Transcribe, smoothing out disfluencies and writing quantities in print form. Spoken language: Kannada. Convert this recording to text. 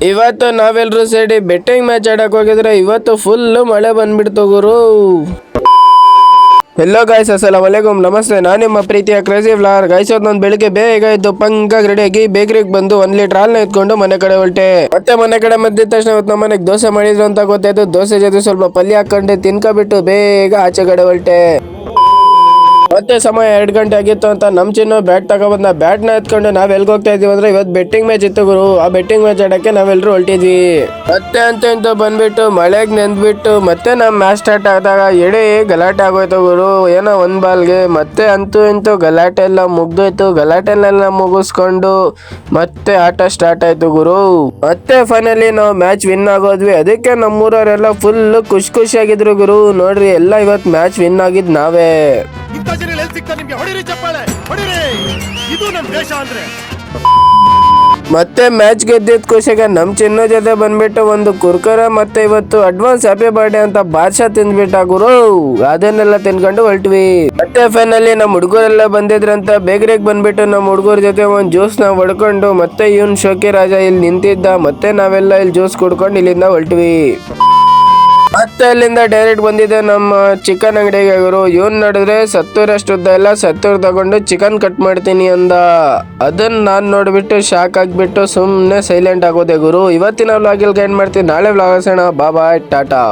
ಇವತ್ತು ನಾವೆಲ್ಲರೂ ಸೇರಿ ಬೆಟ್ಟಿಂಗ್ ಮ್ಯಾಚ್ ಆಡಕ್ ಹೋಗಿದ್ರೆ ಇವತ್ತು ಫುಲ್ ಮಳೆ ಬಂದ್ಬಿಡ್ತು ಗುರು. ಎಲ್ಲೋ ಗಾಯ್ಸ್, ಅಸ್ಸಲಾಮು ಅಲೈಕುಂ, ನಮಸ್ತೆ. ನಾನು ನಿಮ್ಮ ಪ್ರೀತಿಯ ಕ್ರೇಜಿ ವ್ಲಾರ್ ಗಾಯ್ಸ್. ನಾನು ಬೆಳಿಗ್ಗೆ ಬೇಗ ಇದ್ದು ಪಂಕಾಗಿ ರೆಡಿಯಾಗಿ ಬೇಕರಿಗೆ ಬಂದು 1 ಲೀಟರ್ ಹಾಲ್ನ ಎತ್ಕೊಂಡು ಮನೆ ಕಡೆ ಹೊರಟೆ. ಮತ್ತೆ ಮನೆ ಕಡೆ ಮದ್ದ ತಕ್ಷಣ ಇವತ್ತು ನಮ್ಮ ಮನೆಗೆ ದೋಸೆ ಮಾಡಿದ್ರು ಅಂತ ಗೊತ್ತಾಯ್ತು. ದೋಸೆ ಜೊತೆ ಸ್ವಲ್ಪ ಪಲ್ಯ ಹಾಕೊಂಡು ತಿನ್ಕೊಬಿಟ್ಟು ಬೇಗ ಆಚೆ ಕಡೆ ಹೊರಟೆ. ಮತ್ತೆ ಸಮಯ 2 ಗಂಟೆ ಆಗಿತ್ತು ಅಂತ ನಮ್ ಚಿನ್ನು ಬ್ಯಾಟ್ ತಗೊಬಂದ. ಬ್ಯಾಟ್ ನ ಎತ್ಕೊಂಡು ನಾವ್ ಎಲ್ಗ ಹೋಗ್ತಾ ಇದೀವಿ ಅಂದ್ರೆ ಇವತ್ತು ಬೆಟ್ಟಿಂಗ್ ಮ್ಯಾಚ್ ಇತ್ತು ಗುರು. ಆ ಬೆಟ್ಟಿಂಗ್ ಮ್ಯಾಚ್ ಆಡಕ್ಕೆ ನಾವೆಲ್ಲರೂ ಹೊರಟಿದ್ವಿ. ಮತ್ತೆ ಅಂತ ಬಂದ್ಬಿಟ್ಟು ಮಳೆಗ್ ನೆಂದ್ಬಿಟ್ಟು ಮತ್ತೆ ನಮ್ ಮ್ಯಾಚ್ ಸ್ಟಾರ್ಟ್ ಆದಾಗ ಎಡೆ ಗಲಾಟೆ ಆಗೋಯ್ತು ಗುರು. ಏನೋ 1 ಬಾಲ್ಗೆ ಮತ್ತೆ ಅಂತೂ ಗಲಾಟೆ ಎಲ್ಲ ಮುಗ್ದೋಯ್ತು. ಗಲಾಟೆನೆಲ್ಲ ಮುಗಿಸ್ಕೊಂಡು ಮತ್ತೆ ಆಟ ಸ್ಟಾರ್ಟ್ ಆಯ್ತು ಗುರು. ಮತ್ತೆ ಫೈನಲಿ ನಾವು ಮ್ಯಾಚ್ ವಿನ್ ಆಗೋದ್ವಿ. ಅದಕ್ಕೆ ನಮ್ಮೂರವರೆಲ್ಲ ಫುಲ್ ಖುಷಿಯಾಗಿದ್ರು ಗುರು. ನೋಡ್ರಿ, ಎಲ್ಲ ಇವತ್ತು ಮ್ಯಾಚ್ ವಿನ್ ಆಗಿದ್ ನಾವೇ. ಮತ್ತೆ ಮ್ಯಾಚ್ ಗೆದ್ದಿದ್ ಖುಷಿಗೆ ನಮ್ ಚಿನ್ನ ಜೊತೆ ಬಂದ್ಬಿಟ್ಟು ಒಂದು ಕುರ್ಕುರೆ ಮತ್ತೆ ಇವತ್ತು ಅಡ್ವಾನ್ಸ್ ಹ್ಯಾಪಿ ಬರ್ಡೇ ಅಂತ ಬಾದ್ಶಾ ತಿಂದ್ಬಿಟ್ಟ ಗುರು. ಅದನ್ನೆಲ್ಲ ತಿನ್ಕೊಂಡು ಹೊರಟ್ವಿ. ಮತ್ತೆ ಫೈನಲಿ ನಮ್ ಹುಡುಗರೆಲ್ಲ ಬಂದಿದ್ರಂತ ಬೇಕರಿಗೆ ಬಂದ್ಬಿಟ್ಟು ನಮ್ ಹುಡುಗರ ಜೊತೆ ಒಂದ್ ಜ್ಯೂಸ್ ನ ಹೊಡ್ಕೊಂಡು ಮತ್ತೆ ಇವನ್ ಶೋಕಿ ರಾಜ ಇಲ್ಲಿ ನಿಂತಿದ್ದ. ಮತ್ತೆ ನಾವೆಲ್ಲ ಇಲ್ಲಿ ಜ್ಯೂಸ್ ಕುಡ್ಕೊಂಡು ಇಲ್ಲಿಂದ ಹೊರಟ್ವಿ. ಮತ್ತೆ ಅಲ್ಲಿಂದ ಡೈರೆಕ್ಟ್ ಬಂದಿದೆ ನಮ್ಮ ಚಿಕನ್ ಅಂಗಡಿಗೆ ಗುರು. ಇವನ್ ನೋಡಿದ್ರೆ 70 ಉದ್ದ ಎಲ್ಲ 70 ತಗೊಂಡು ಚಿಕನ್ ಕಟ್ ಮಾಡ್ತೀನಿ ಅಂದ. ಅದನ್ನ ನಾನ್ ನೋಡ್ಬಿಟ್ಟು ಶಾಕ್ ಆಗ್ಬಿಟ್ಟು ಸುಮ್ನೆ ಸೈಲೆಂಟ್ ಆಗೋದೆ ಗುರು. ಇವತ್ತಿನ ವ್ಲಾಗ್ ಇಲ್ಲಿ ಎಂಡ್ ಮಾಡ್ತೀನಿ. ನಾಳೆ ವ್ಲಾಗ್ ಹಸೋಣ. ಬಾಯ್ ಟಾಟಾ.